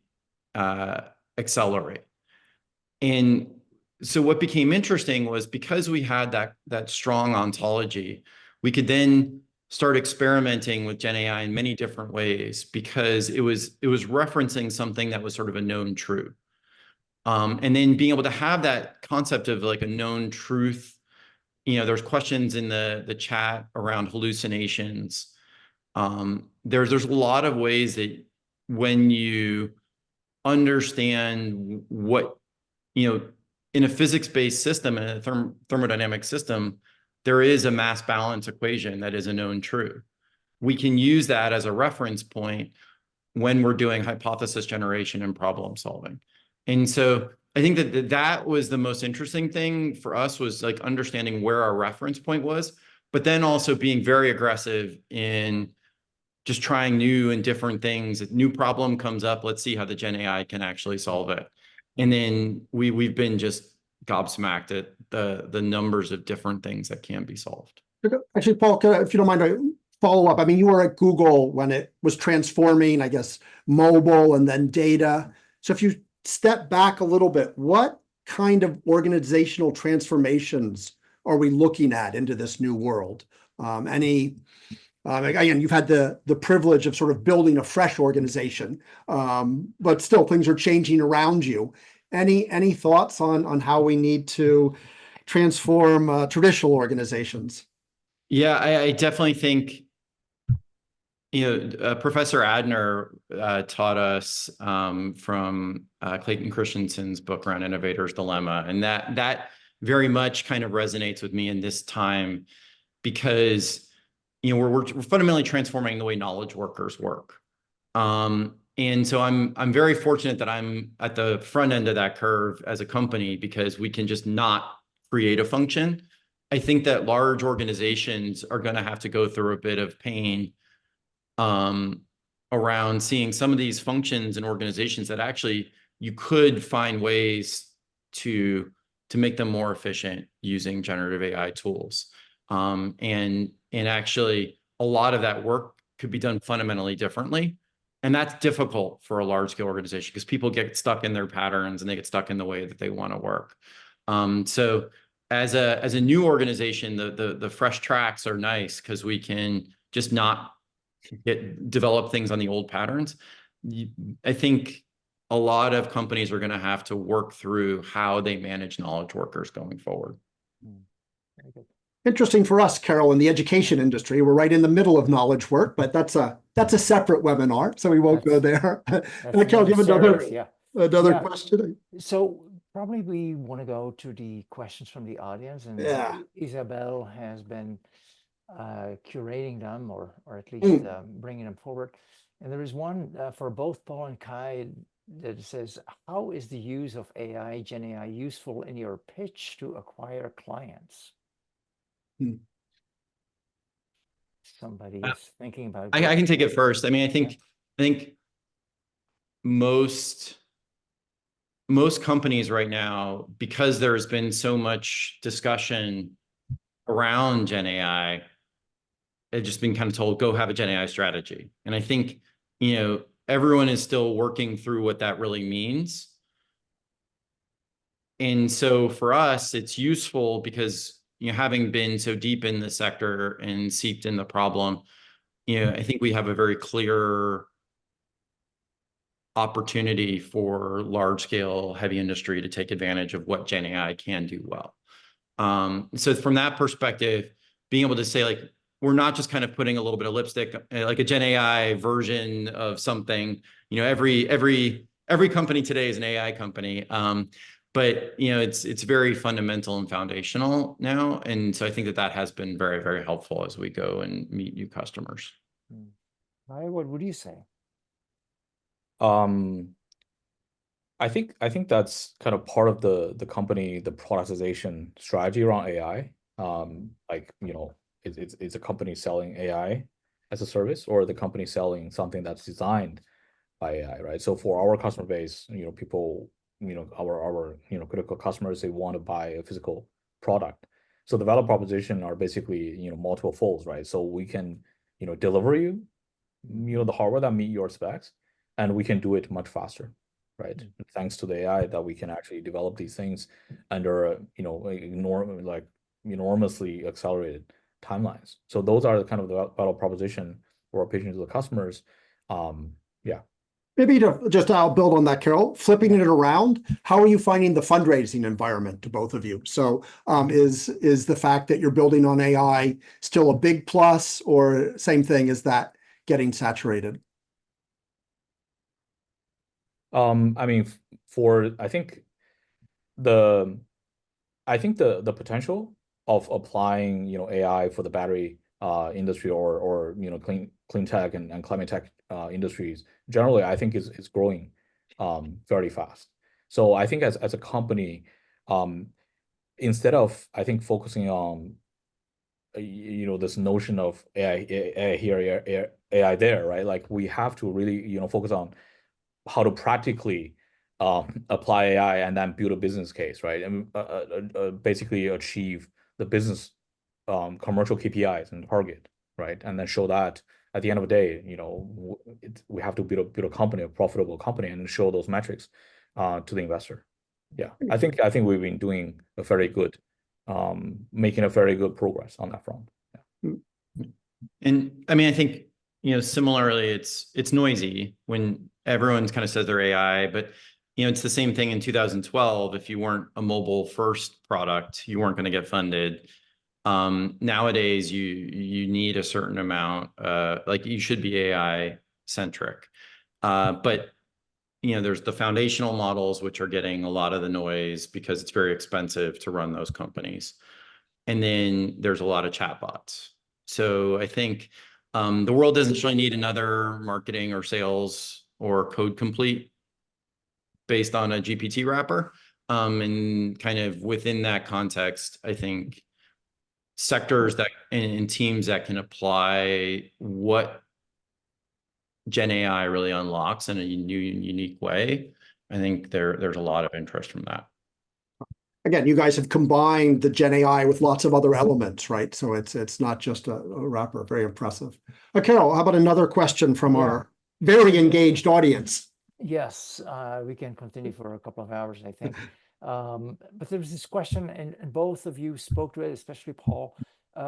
accelerate. And so what became interesting was, because we had that strong ontology, we could then start experimenting with GenAI in many different ways, because it was referencing something that was sort of a known truth. And then being able to have that concept of like a known truth. There's questions in the chat around hallucinations. There's a lot of ways that when you understand what, in a physics-based system, in a thermodynamic system, there is a mass balance equation that is a known truth. We can use that as a reference point when we're doing hypothesis generation and problem solving. And so I think that was the most interesting thing for us, was like understanding where our reference point was, but then also being very aggressive in just trying new and different things. A new problem comes up, let's see how the Gen AI can actually solve it. And then we've been just gobsmacked at the numbers of different things that can be solved. Actually, Paul, if you don't mind, a follow up. I mean, you were at Google when it was transforming, I guess, mobile and then data. So if you step back a little bit, what kind of organizational transformations are we looking at into this new world? Again, you've had the privilege of sort of building a fresh organization, but still things are changing around you. Any thoughts on how we need to transform traditional organizations? Yeah, I definitely think, Professor Adner taught us from Clayton Christensen's book around Innovator's Dilemma, and that very much kind of resonates with me in this time, because we're fundamentally transforming the way knowledge workers work. And so I'm very fortunate that I'm at the front end of that curve as a company, because we can just not create a function. I think that large organizations are going to have to go through a bit of pain around seeing some of these functions and organizations that actually you could find ways to to make them more efficient using generative AI tools. And actually, a lot of that work could be done fundamentally differently. And that's difficult for a large scale organization because people get stuck in their patterns and they get stuck in the way that they want to work. So as a new organization, the fresh tracks are nice because we can just not develop things on the old patterns. I think a lot of companies are going to have to work through how they manage knowledge workers going forward. Very good. Interesting for us, Karel, in the education industry. We're right in the middle of knowledge work, but that's a separate webinar, so we won't go there. Karel, do you have another question? So probably we want to go to the questions from the audience, and Isabel has been curating them, or at least bringing them forward. And there is one for both Paul and Kai that says, how is the use of AI, GenAI useful in your pitch to acquire clients? Somebody is thinking about it. I can take it first. I mean, I think most companies right now, because there's been so much discussion around Gen AI, have just been kind of told, go have a Gen AI strategy. And I think, everyone is still working through what that really means. And so for us, it's useful because, having been so deep in the sector and seeped in the problem, I think we have a very clear opportunity for large scale heavy industry to take advantage of what Gen AI can do well. So from that perspective, being able to say, like, we're not just kind of putting a little bit of lipstick, like a Gen AI version of something. Every company today is an AI company. But it's very fundamental and foundational now, and so I think that has been very, very helpful as we go and meet new customers. What would you say? I think that's kind of part of the company, the productization strategy around AI. Like, it's a company selling AI as a service, or the company selling something that's designed by AI, right? So for our customer base, people, our critical customers, they want to buy a physical product. So the value proposition are basically, multiple folds, right? So we can, deliver you, the hardware that meet your specs, and we can do it much faster, right? Thanks to the AI that we can actually develop these things under, enormously accelerated timelines. So those are the kind of the value proposition for our pitching to the customers. Maybe I'll build on that, Karel. Flipping it around, how are you finding the fundraising environment to both of you? So is the fact that you're building on AI still a big plus, or same thing, is that getting saturated? I mean, I think the potential of applying, AI for the battery industry, or clean tech and climate tech industries generally, I think is growing very fast. So I think as a company, instead of, I think, focusing on this notion of AI here, AI there, right? Like, we have to really focus on how to practically apply AI and then build a business case, right? And basically achieve the business commercial KPIs and target, right? And then show that at the end of the day, we have to build a company, a profitable company, and show those metrics to the investor. Yeah, I think we've been doing a very good, making a very good progress on that front. Yeah. And I mean, I think similarly, it's noisy when everyone kind of says they're AI, but it's the same thing in 2012. If you weren't a mobile first product, you weren't going to get funded. Nowadays, you need a certain amount, like you should be AI centric. But there's the foundational models, which are getting a lot of the noise because it's very expensive to run those companies. And then there's a lot of chatbots. So I think the world doesn't really need another marketing or sales or code complete based on a GPT wrapper. And kind of within that context, I think sectors that and teams that can apply what Gen AI really unlocks in a new, unique way, I think there's a lot of interest from that. again, you guys have combined the Gen AI with lots of other elements, right? So it's not just a wrapper. Very impressive. Carol, how about another question from our very engaged audience? Yes, we can continue for a couple of hours, I think. But there was this question, and both of you spoke to it, especially Paul.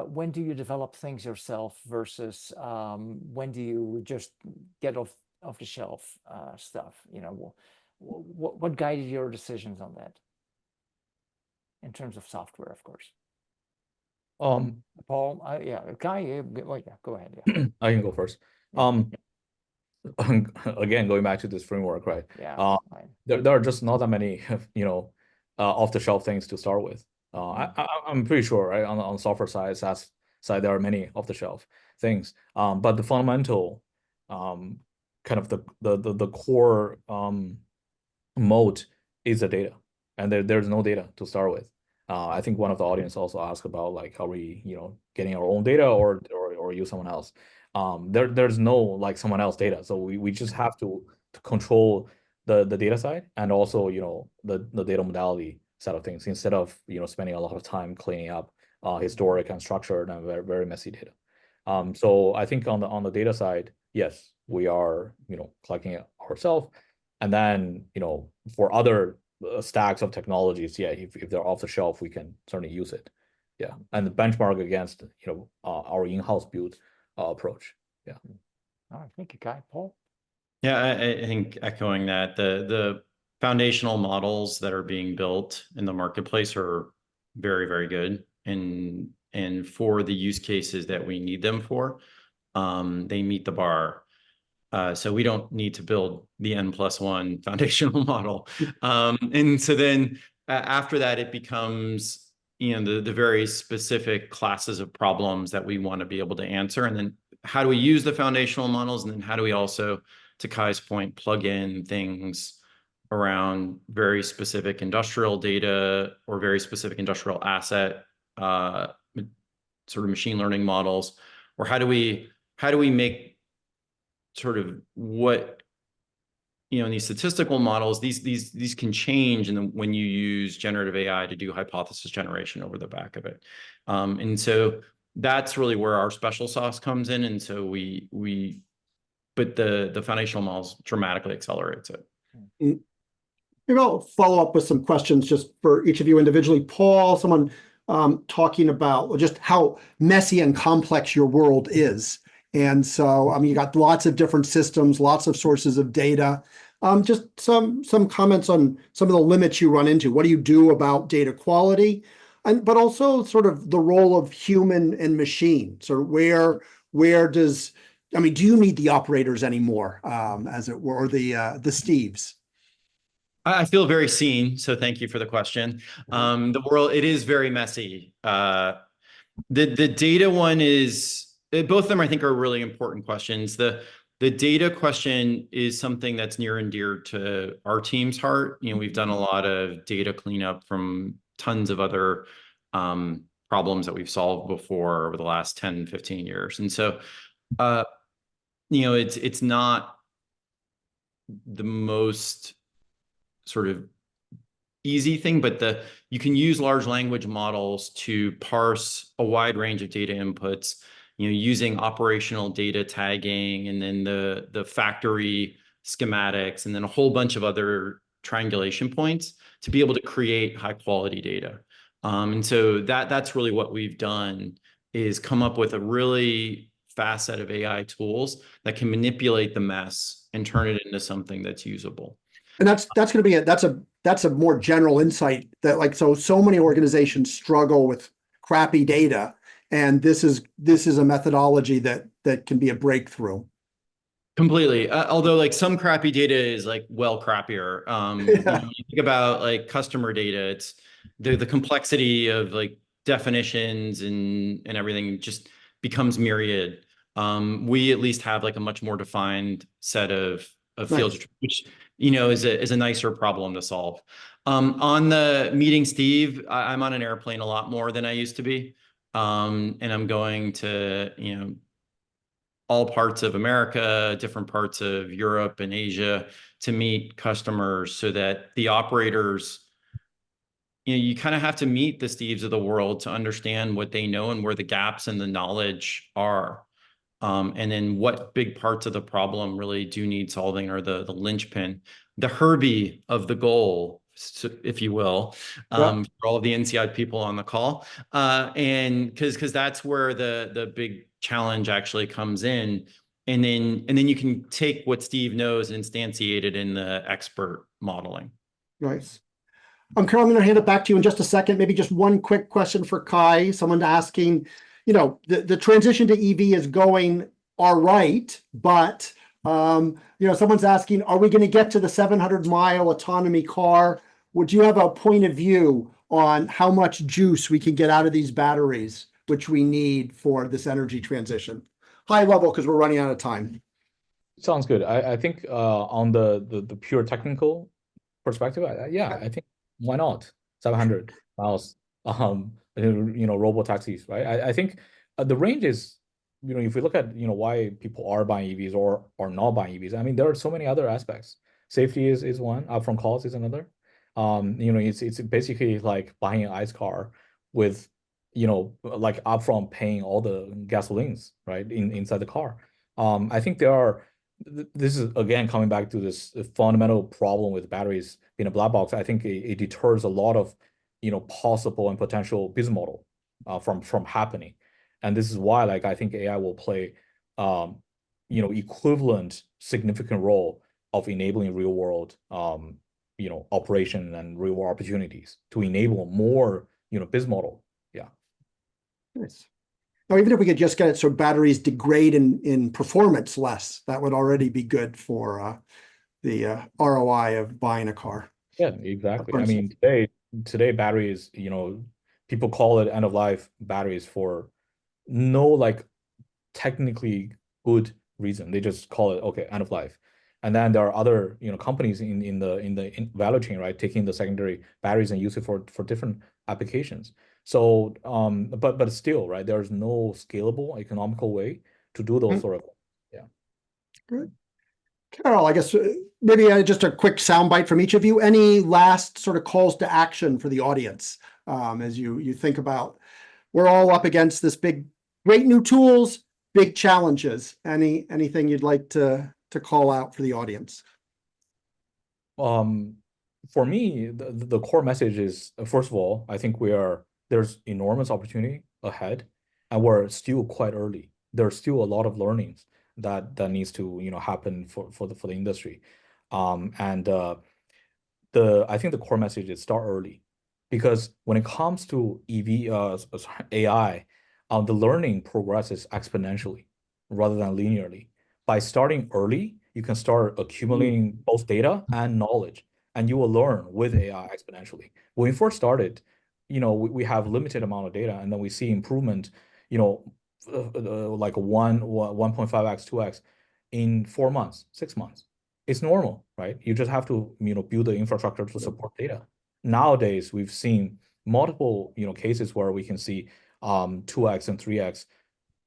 When do you develop things yourself versus when do you just get off the shelf stuff? You know, what guided your decisions on that in terms of software, of course? Paul, yeah, Kai, well, yeah, go ahead. Yeah, I can go first. Again, going back to this framework, right? yeah, there are just not that many, you know, off-the-shelf things to start with. I'm pretty sure, right, on the software side, SaaS side, there are many off-the-shelf things. But the fundamental, kind of the core moat is the data, and there's no data to start with. I think one of the audience also asked about like, are we, you know, getting our own data or use someone else? There's no like someone else data, so we just have to control the data side and also, you know, the data modality side of things, instead of, you know, spending a lot of time cleaning up historic and structured and very, very messy data. So I think on the data side, yes, we are, you know, collecting it ourselves. And then, you know, for other stacks of technologies, yeah, if they're off the shelf, we can certainly use it. Yeah, and the benchmark against, you know, our in-house build approach. Yeah. All right, thank you, Kai. Paul? Yeah, I think echoing that, the foundational models that are being built in the marketplace are very, very good. And for the use cases that we need them for, they meet the bar. So we don't need to build the N+1 foundational model. And so then after that, it becomes, you know, the very specific classes of problems that we want to be able to answer. And then how do we use the foundational models? And then how do we also, to Kai's point, plug in things around very specific industrial data or very specific industrial asset sort of machine learning models? Or how do we make sort of what, you know, in these statistical models, these can change, and then when you use generative AI to do hypothesis generation over the back of it, and so that's really where our special sauce comes in. And so but the foundational models dramatically accelerates it. Maybe I'll follow up with some questions just for each of you individually. Paul, someone talking about just how messy and complex your world is. And so, I mean, you got lots of different systems, lots of sources of data. Just some comments on some of the limits you run into. What do you do about data quality? But also sort of the role of human and machine. Sort of where does, I mean, do you need the operators anymore, as it were, or the Steves? I feel very seen, so thank you for the question. The world, it is very messy. The data one is, both of them I think are really important questions. The data question is something that's near and dear to our team's heart. You know, we've done a lot of data cleanup from tons of other problems that we've solved before over the last 10, 15 years. And so, you know, it's not the most sort of easy thing, but you can use large language models to parse a wide range of data inputs, you know, using operational data tagging, and then the factory schematics, and then a whole bunch of other triangulation points to be able to create high quality data. And so that's really what we've done, is come up with a really fast set of AI tools that can manipulate the mess and turn it into something that's usable. And that's going to be that's a more general insight that, like, so many organizations struggle with crappy data, and this is a methodology that can be a breakthrough. Completely. Although like some crappy data is like well crappier. You know, you think about like customer data, it's the complexity of like definitions and everything just becomes myriad. We at least have like a much more defined set of fields, nice, which, you know, is a nicer problem to solve. On the meeting Steve, I'm on an airplane a lot more than I used to be. And I'm going to, you know, all parts of America, different parts of Europe and Asia to meet customers, so that the operators, you kind of have to meet the Steves of the world to understand what they know and where the gaps in the knowledge are. And then what big parts of the problem really do need solving, or the linchpin, the Herbie of the goal, if you will, for all of the INSEAD people on the call. And because that's where the big challenge actually comes in. And then you can take what Steve knows and instantiate it in the expert modeling. Nice. Karel, I'm going to hand it back to you in just a second. Maybe just one quick question for Kai. Someone asking, the transition to EV is going all right, but someone's asking, are we going to get to the 700-mile autonomy car? Would you have a point of view on how much juice we can get out of these batteries, which we need for this energy transition? High level, because we're running out of time. Sounds good. I think on the pure technical perspective, I think why not 700 miles? Robo taxis, right? I think the range is, if we look at why people are buying EVs or not buying EVs, I mean, there are so many other aspects. Safety is one. Upfront cost is another. It's basically like buying an ICE car with like upfront paying all the gasolines, right, inside the car. I think this is again coming back to this fundamental problem with batteries being a black box. I think it deters a lot of possible and potential business model from happening, and this is why I think AI will play equivalent significant role of enabling real world operation and real world opportunities to enable more business model. Yeah. Nice. Now, even if we could just get it so batteries degrade in performance less, that would already be good for the ROI of buying a car. Yeah, exactly. I mean, today batteries, people call it end of life batteries for no technically good reason. They just call it, okay, end of life. And then there are other companies in the value chain, right, taking the secondary batteries and use it for different applications. So, but still, right, there's no scalable, economical way to do those sort of things. Yeah. Good. Karel, I guess maybe just a quick soundbite from each of you. Any last sort of calls to action for the audience as you think about, we're all up against this great new tools, big challenges. Anything you'd like to call out for the audience? For me, the core message is, first of all, I think there's enormous opportunity ahead, and we're still quite early. There's still a lot of learnings that needs to happen for the industry, and I think the core message is start early, because when it comes to AI, the learning progresses exponentially rather than linearly. By starting early, you can start accumulating both data and knowledge, and you will learn with AI exponentially. When we first started, we have limited amount of data, and then we see improvement, like 1.5x, 2x in 4 months, 6 months. It's normal, right? You just have to, build the infrastructure to support data. Nowadays, we've seen multiple, cases where we can see 2x and 3x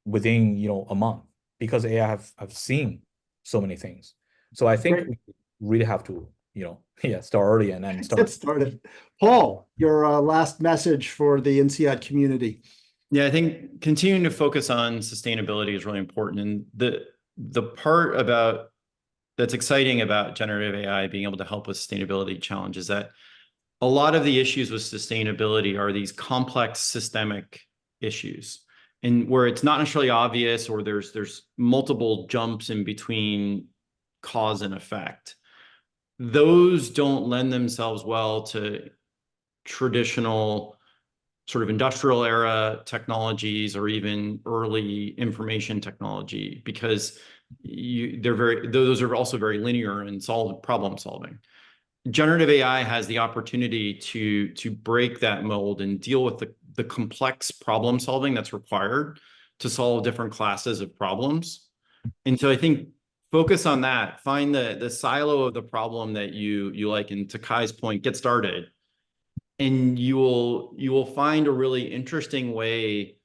within, a month, because AI have seen so many things. So I think we really have to, start early and then start. Get started. Paul, your last message for the INSEAD community. Yeah, I think continuing to focus on sustainability is really important. And the part that's exciting about generative AI being able to help with sustainability challenges, that a lot of the issues with sustainability are these complex systemic issues, and where it's not necessarily obvious, or there's multiple jumps in between cause and effect. Those don't lend themselves well to traditional sort of industrial era technologies, or even early information technology, because those are also very linear in problem solving. Generative AI has the opportunity to break that mold and deal with the complex problem solving that's required to solve different classes of problems. And so I think focus on that, find the silo of the problem that you like, and to Kai's point, get started, and you will find a really interesting way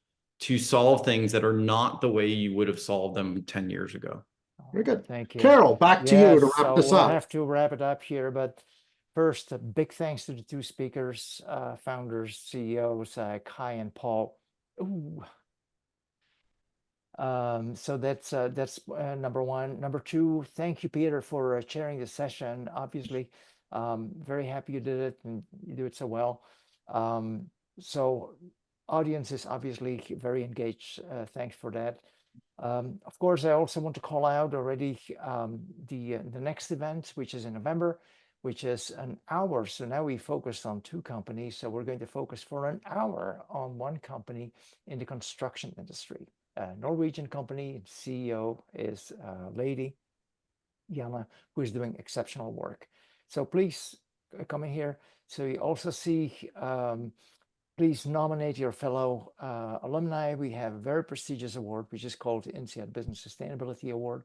to solve things that are not the way you would have solved them 10 years ago. Very good. Thank you. Karel, back to you to wrap this we'll up. have to wrap it up here, but First, a big thanks to the two speakers, founders, CEOs, Kai and Paul. Ooh. So that's number one. Number two, thank you, Peter, for chairing the session. Obviously, very happy you did it and you do it so well. So audience is obviously very engaged. Thanks for that. Of course, I also want to call out already the next event, which is in November, which is an hour. So now we focused on two companies. So we're going to focus for an hour on one company in the construction industry. Norwegian company, CEO is a lady, Jana, who is doing exceptional work. So please come in here. So you also see, please nominate your fellow alumni. We have a very prestigious award, which is called the INSEAD Business Sustainability Award,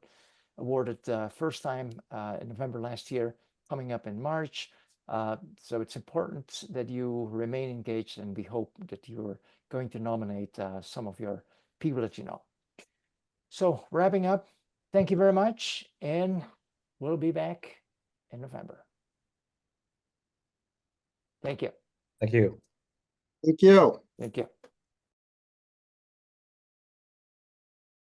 awarded first time in November last year, coming up in March. So it's important that you remain engaged, and we hope that you're going to nominate some of your people that you know. So wrapping up, thank you very much, and we'll be back in November. Thank you. Thank you. Thank you. Thank you.